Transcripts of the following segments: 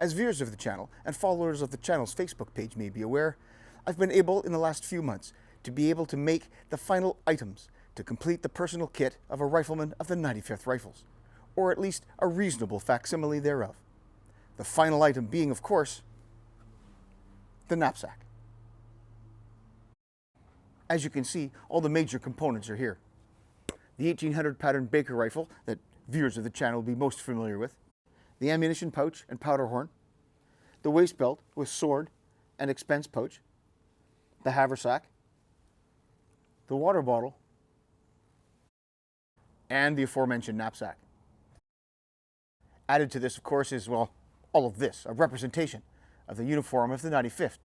As viewers of the channel and followers of the channel's Facebook page may be aware, I've been able in the last few months to be able to make the final items to complete the personal kit of a rifleman of the 95th Rifles, or at least a reasonable facsimile thereof. The final item being, of course, the knapsack. As you can see, all the major components are here. The 1800 pattern Baker rifle that viewers of the channel will be most familiar with, the ammunition pouch and powder horn, the waist belt with sword and expense pouch, the haversack, the water bottle, and the aforementioned knapsack. Added to this, of course, is, well, all of this, a representation of the uniform of the 95th.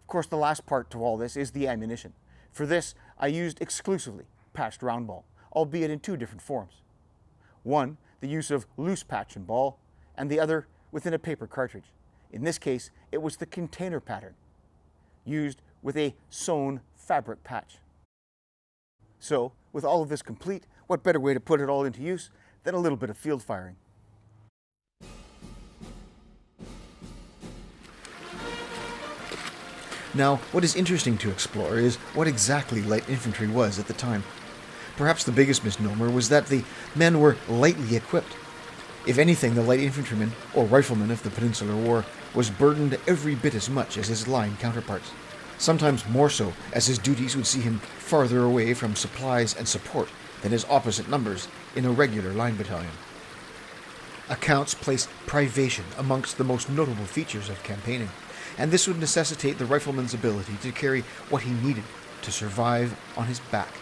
Of course, the last part to all this is the ammunition. For this, I used exclusively patched round ball, albeit in two different forms. One, the use of loose patch and ball, and the other within a paper cartridge. In this case, it was the container pattern, used with a sewn fabric patch. So, with all of this complete, what better way to put it all into use than a little bit of field firing? Now, what is interesting to explore is what exactly light infantry was at the time. Perhaps the biggest misnomer was that the men were lightly equipped. If anything, the light infantryman, or rifleman of the Peninsular War, was burdened every bit as much as his line counterparts, sometimes more so, as his duties would see him farther away from supplies and support than his opposite numbers in a regular line battalion. Accounts place privation amongst the most notable features of campaigning, and this would necessitate the rifleman's ability to carry what he needed to survive on his back.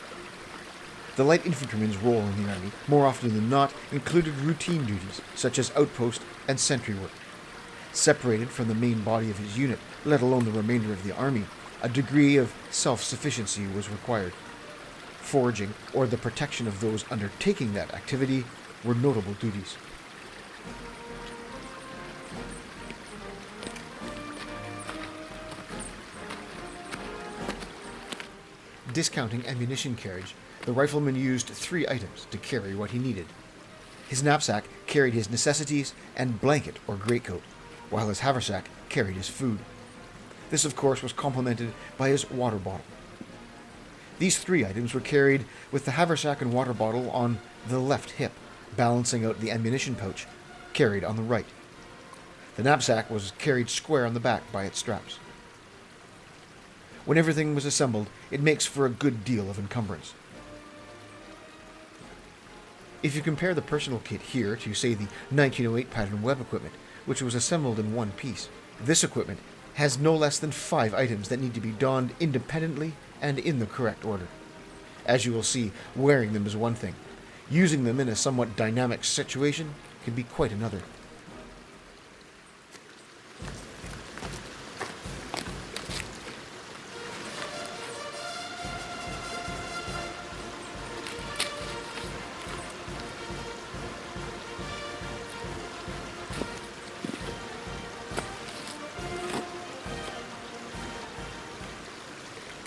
The light infantryman's role in the army, more often than not, included routine duties, such as outpost and sentry work. Separated from the main body of his unit, let alone the remainder of the army, a degree of self-sufficiency was required. Foraging, or the protection of those undertaking that activity, were notable duties. Discounting ammunition carriage, the rifleman used 3 items to carry what he needed. His knapsack carried his necessities and blanket or greatcoat, while his haversack carried his food. This, of course, was complemented by his water bottle. These 3 items were carried with the haversack and water bottle on the left hip, balancing out the ammunition pouch, carried on the right. The knapsack was carried square on the back by its straps. When everything was assembled, it makes for a good deal of encumbrance. If you compare the personal kit here to, say, the 1908 pattern web equipment, which was assembled in one piece, this equipment has no less than 5 items that need to be donned independently and in the correct order. As you will see, wearing them is one thing. Using them in a somewhat dynamic situation can be quite another.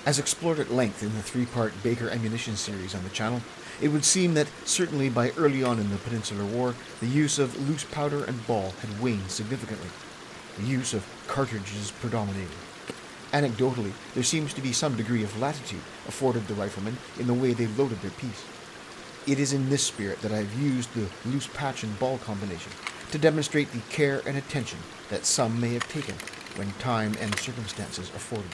As explored at length in the 3-part Baker ammunition series on the channel, it would seem that certainly by early on in the Peninsular War, the use of loose powder and ball had waned significantly. The use of cartridges predominated. Anecdotally, there seems to be some degree of latitude afforded the riflemen in the way they loaded their piece. It is in this spirit that I have used the loose patch and ball combination to demonstrate the care and attention that some may have taken when time and circumstances afforded.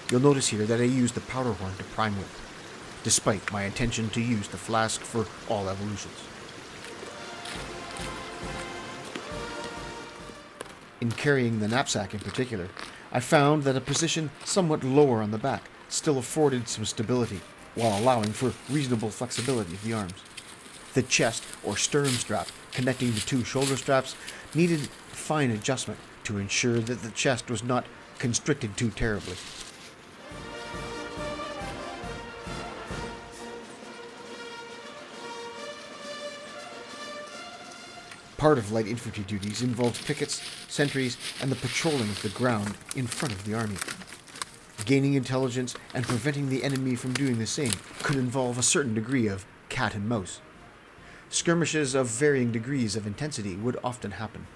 You'll notice here that I used the powder horn to prime with, despite my intention to use the flask for all evolutions. In carrying the knapsack in particular, I found that a position somewhat lower on the back still afforded some stability, while allowing for reasonable flexibility of the arms. The chest or sternum strap connecting the 2 shoulder straps needed fine adjustment to ensure that the chest was not constricted too terribly. Part of light infantry duties involved pickets, sentries, and the patrolling of the ground in front of the army. Gaining intelligence and preventing the enemy from doing the same could involve a certain degree of cat and mouse. Skirmishes of varying degrees of intensity would often happen.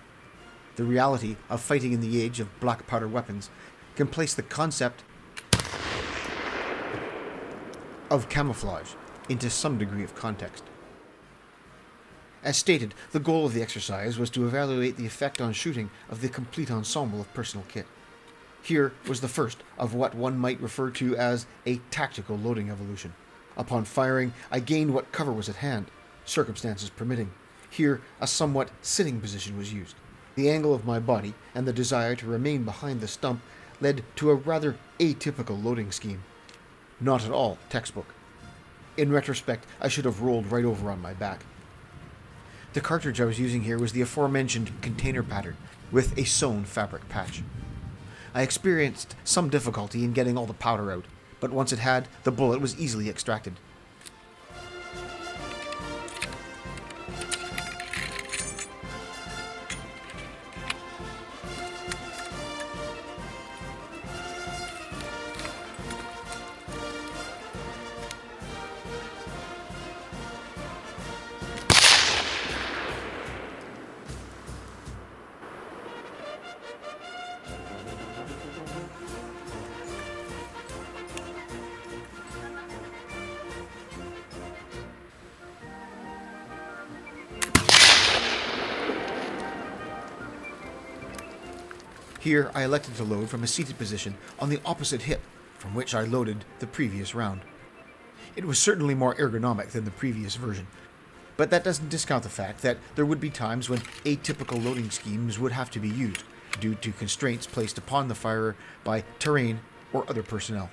The reality of fighting in the age of black powder weapons can place the concept of camouflage into some degree of context. As stated, the goal of the exercise was to evaluate the effect on shooting of the complete ensemble of personal kit. Here was the first of what one might refer to as a tactical loading evolution. Upon firing, I gained what cover was at hand, circumstances permitting. Here, a somewhat sitting position was used. The angle of my body and the desire to remain behind the stump led to a rather atypical loading scheme. Not at all textbook. In retrospect, I should have rolled right over on my back. The cartridge I was using here was the aforementioned container pattern with a sewn fabric patch. I experienced some difficulty in getting all the powder out, but once it had, the bullet was easily extracted. Here, I elected to load from a seated position on the opposite hip from which I loaded the previous round. It was certainly more ergonomic than the previous version, but that doesn't discount the fact that there would be times when atypical loading schemes would have to be used, due to constraints placed upon the firer by terrain or other personnel.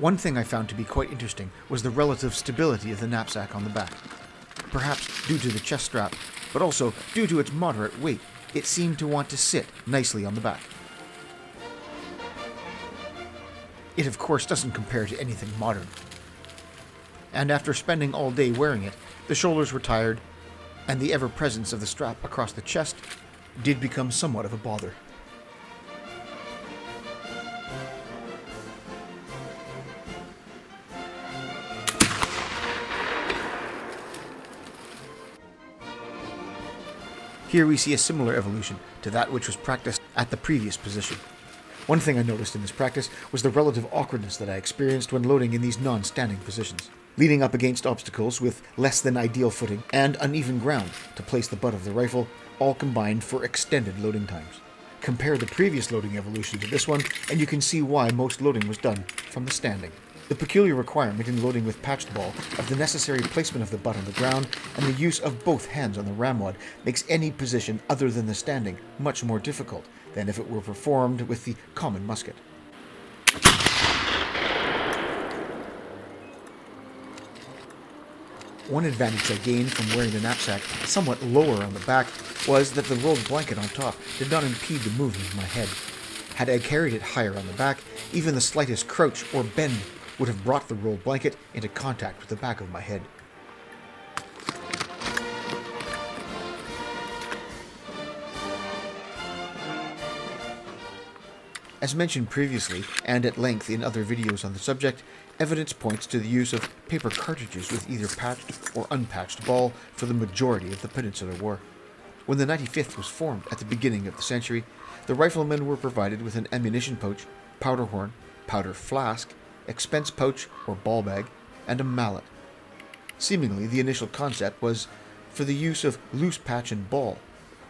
One thing I found to be quite interesting was the relative stability of the knapsack on the back. Perhaps due to the chest strap, but also due to its moderate weight, it seemed to want to sit nicely on the back. It of course doesn't compare to anything modern. And after spending all day wearing it, the shoulders were tired, and the ever-presence of the strap across the chest did become somewhat of a bother. Here we see a similar evolution to that which was practiced at the previous position. One thing I noticed in this practice was the relative awkwardness that I experienced when loading in these non-standing positions, leaning up against obstacles with less than ideal footing and uneven ground to place the butt of the rifle, all combined for extended loading times. Compare the previous loading evolution to this one, and you can see why most loading was done from the standing. The peculiar requirement in loading with patched ball of the necessary placement of the butt on the ground and the use of both hands on the ramrod makes any position other than the standing much more difficult than if it were performed with the common musket. One advantage I gained from wearing the knapsack somewhat lower on the back was that the rolled blanket on top did not impede the movement of my head. Had I carried it higher on the back, even the slightest crouch or bend would have brought the rolled blanket into contact with the back of my head. As mentioned previously, and at length in other videos on the subject, evidence points to the use of paper cartridges with either patched or unpatched ball for the majority of the Peninsular War. When the 95th was formed at the beginning of the century, the riflemen were provided with an ammunition pouch, powder horn, powder flask, expense pouch or ball bag, and a mallet. Seemingly, the initial concept was for the use of loose patch and ball,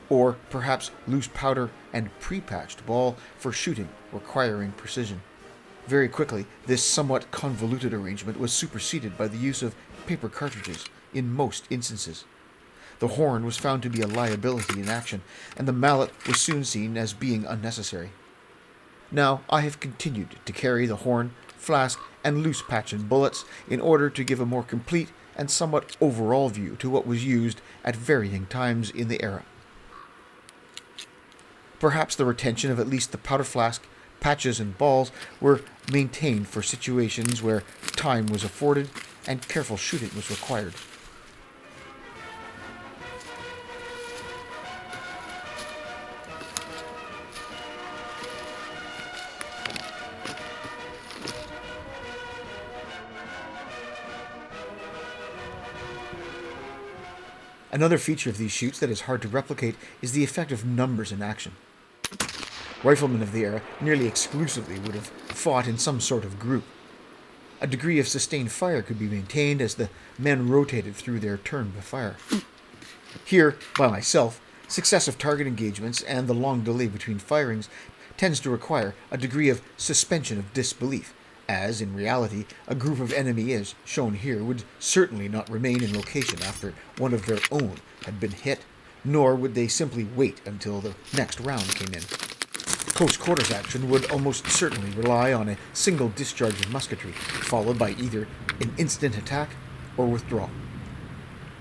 or perhaps loose powder and pre-patched ball for shooting requiring precision. Very quickly, this somewhat convoluted arrangement was superseded by the use of paper cartridges in most instances. The horn was found to be a liability in action, and the mallet was soon seen as being unnecessary. Now, I have continued to carry the horn, flask, and loose patch and bullets in order to give a more complete and somewhat overall view to what was used at varying times in the era. Perhaps the retention of at least the powder flask, patches, and balls were maintained for situations where time was afforded and careful shooting was required. Another feature of these shoots that is hard to replicate is the effect of numbers in action. Riflemen of the era nearly exclusively would have fought in some sort of group. A degree of sustained fire could be maintained as the men rotated through their turn to fire. Here, by myself, successive target engagements and the long delay between firings tends to require a degree of suspension of disbelief, as, in reality, a group of enemy, as shown here, would certainly not remain in location after one of their own had been hit, nor would they simply wait until the next round came in. Close quarters action would almost certainly rely on a single discharge of musketry, followed by either an instant attack or withdrawal.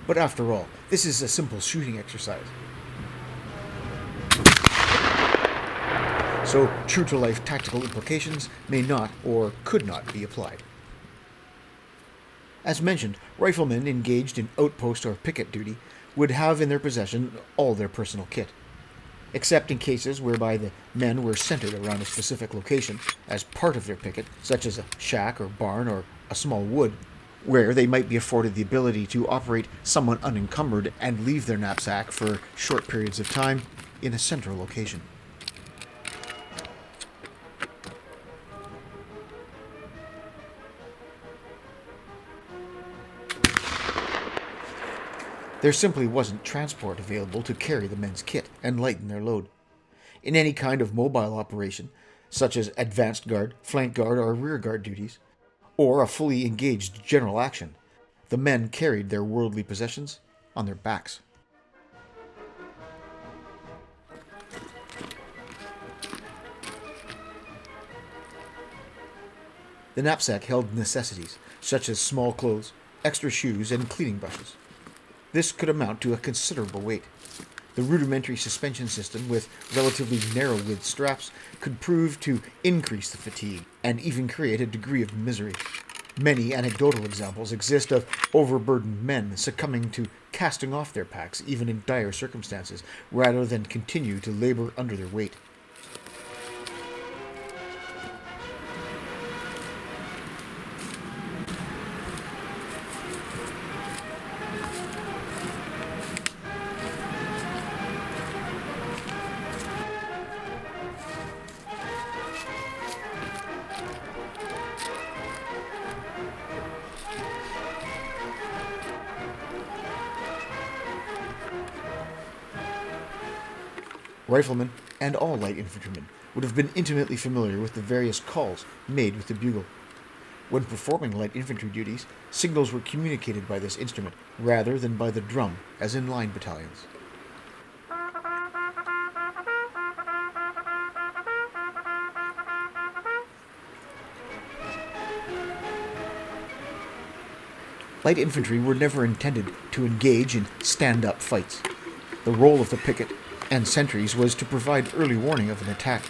But after all, this is a simple shooting exercise. So true-to-life tactical implications may not or could not be applied. As mentioned, riflemen engaged in outpost or picket duty would have in their possession all their personal kit, except in cases whereby the men were centered around a specific location as part of their picket, such as a shack or barn or a small wood, where they might be afforded the ability to operate somewhat unencumbered and leave their knapsack for short periods of time in a central location. There simply wasn't transport available to carry the men's kit and lighten their load. In any kind of mobile operation, such as advanced guard, flank guard, or rear guard duties, or a fully engaged general action, the men carried their worldly possessions on their backs. The knapsack held necessities, such as small clothes, extra shoes, and cleaning brushes. This could amount to a considerable weight. The rudimentary suspension system with relatively narrow-width straps could prove to increase the fatigue and even create a degree of misery. Many anecdotal examples exist of overburdened men succumbing to casting off their packs even in dire circumstances, rather than continue to labor under their weight. Riflemen, and all light infantrymen, would have been intimately familiar with the various calls made with the bugle. When performing light infantry duties, signals were communicated by this instrument rather than by the drum, as in line battalions. Light infantry were never intended to engage in stand-up fights. The role of the picket and sentries was to provide early warning of an attack.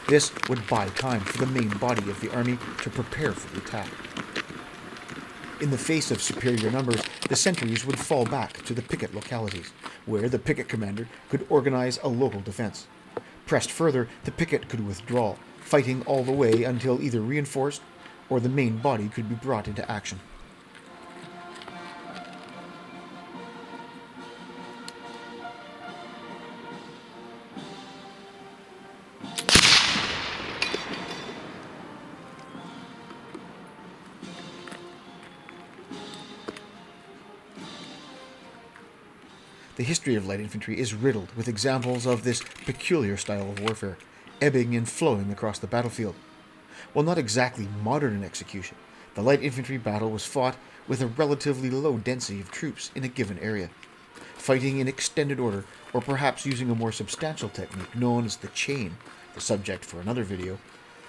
This would buy time for the main body of the army to prepare for the attack. In the face of superior numbers, the sentries would fall back to the picket localities, where the picket commander could organize a local defense. Pressed further, the picket could withdraw, fighting all the way until either reinforced or the main body could be brought into action. The history of light infantry is riddled with examples of this peculiar style of warfare, ebbing and flowing across the battlefield. While not exactly modern in execution, the light infantry battle was fought with a relatively low density of troops in a given area. Fighting in extended order, or perhaps using a more substantial technique known as the chain, the subject for another video,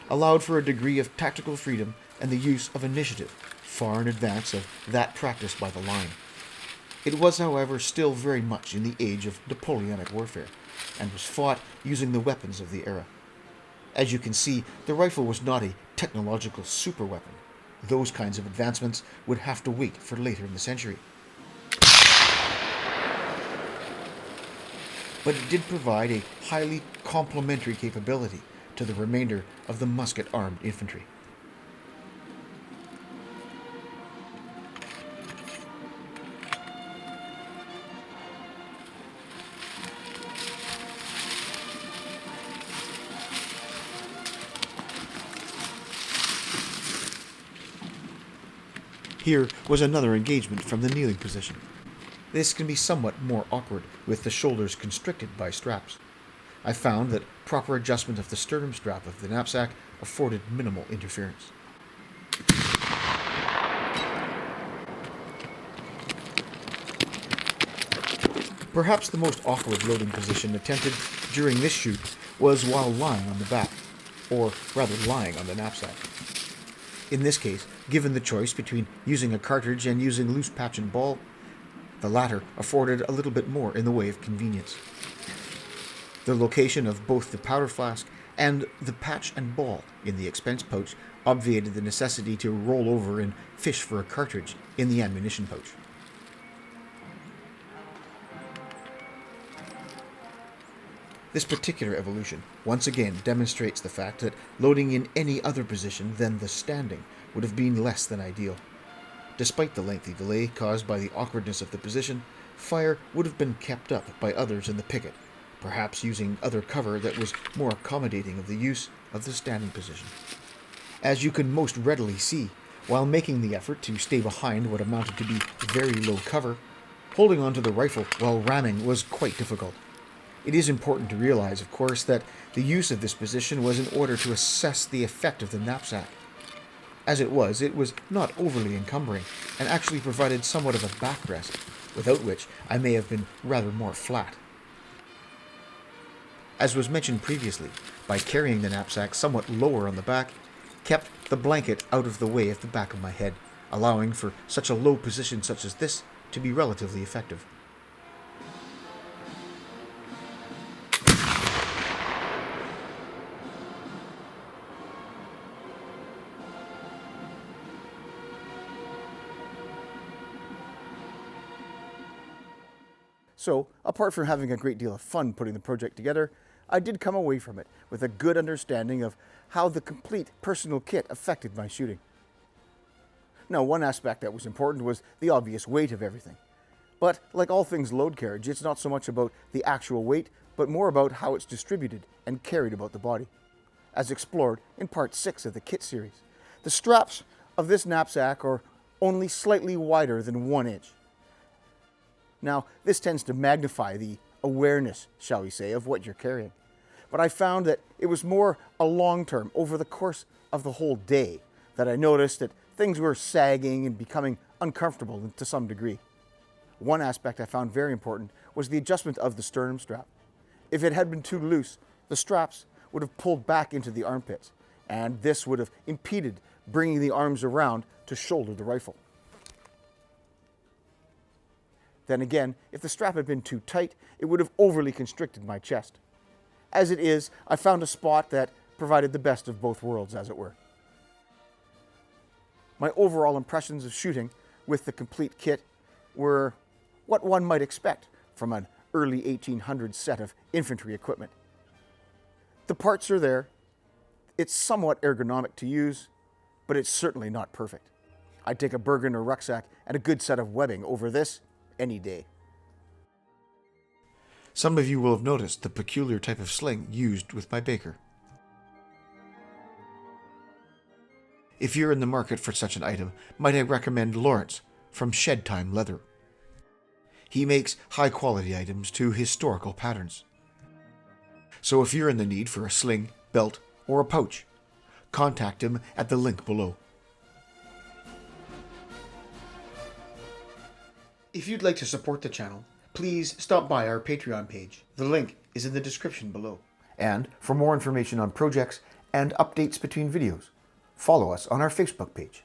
allowed for a degree of tactical freedom and the use of initiative, far in advance of that practiced by the line. It was, however, still very much in the age of Napoleonic warfare, and was fought using the weapons of the era. As you can see, the rifle was not a technological superweapon. Those kinds of advancements would have to wait for later in the century. But it did provide a highly complementary capability to the remainder of the musket-armed infantry. Here was another engagement from the kneeling position. This can be somewhat more awkward with the shoulders constricted by straps. I found that proper adjustment of the sternum strap of the knapsack afforded minimal interference. Perhaps the most awkward loading position attempted during this shoot was while lying on the back, or rather lying on the knapsack. In this case, given the choice between using a cartridge and using loose patch and ball, the latter afforded a little bit more in the way of convenience. The location of both the powder flask and the patch and ball in the expense pouch obviated the necessity to roll over and fish for a cartridge in the ammunition pouch. This particular evolution once again demonstrates the fact that loading in any other position than the standing would have been less than ideal. Despite the lengthy delay caused by the awkwardness of the position, fire would have been kept up by others in the picket, perhaps using other cover that was more accommodating of the use of the standing position. As you can most readily see, while making the effort to stay behind what amounted to be very low cover, holding onto the rifle while ramming was quite difficult. It is important to realize, of course, that the use of this position was in order to assess the effect of the knapsack. As it was not overly encumbering, and actually provided somewhat of a backrest, without which I may have been rather more flat. As was mentioned previously, by carrying the knapsack somewhat lower on the back, kept the blanket out of the way of the back of my head, allowing for such a low position such as this to be relatively effective. So, apart from having a great deal of fun putting the project together, I did come away from it with a good understanding of how the complete personal kit affected my shooting. Now, one aspect that was important was the obvious weight of everything. But like all things load carriage, it's not so much about the actual weight, but more about how it's distributed and carried about the body, as explored in part 6 of the kit series. The straps of this knapsack are only slightly wider than 1 inch. Now, this tends to magnify the awareness, shall we say, of what you're carrying. But I found that it was more a long term, over the course of the whole day, that I noticed that things were sagging and becoming uncomfortable to some degree. One aspect I found very important was the adjustment of the sternum strap. If it had been too loose, the straps would have pulled back into the armpits, and this would have impeded bringing the arms around to shoulder the rifle. Then again, if the strap had been too tight, it would have overly constricted my chest. As it is, I found a spot that provided the best of both worlds, as it were. My overall impressions of shooting with the complete kit were what one might expect from an early 1800s set of infantry equipment. The parts are there. It's somewhat ergonomic to use, but it's certainly not perfect. I'd take a Bergener rucksack and a good set of webbing over this any day. Some of you will have noticed the peculiar type of sling used with my Baker. If you're in the market for such an item, might I recommend Laurence from Shedtime Leather. He makes high-quality items to historical patterns. So if you're in the need for a sling, belt, or a pouch, contact him at the link below. If you'd like to support the channel, please stop by our Patreon page. The link is in the description below. And for more information on projects and updates between videos, follow us on our Facebook page.